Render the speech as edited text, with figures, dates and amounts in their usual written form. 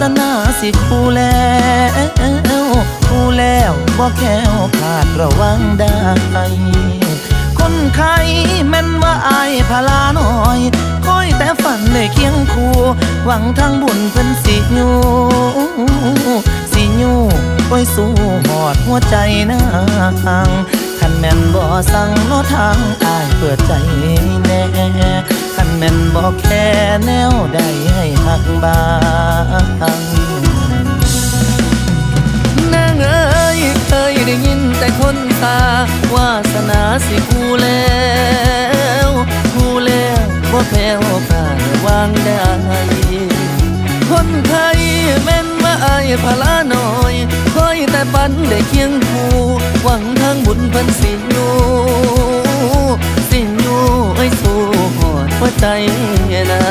สนาสิคู่แล้วคู่แล้วบ่แค่วขาดระวังได้คนไข้แม่นว่าอายพลาน้อยคอยแต่ฝันได้เคียงคู่หวังทางบุญเพิ่นสิอยู่ไว้สู่หอดหัวใจนางคันแม่นบ่สั่งโนทางอายเปิดใจแน่คันแม่นบ่แค่แนวใดให้หักบางนางเอ้ยเคยได้ยินแต่คนตาวาสนาสิคู่แล้วบ่แพ้วผ่านวางได้คนไทยแม่นว่าอายพลาน้อยคอยแต่ปันได้เคียงคู่หวังทางบุญเพิ่นสิอยู่ไว้สู่หอดหัวใจนะ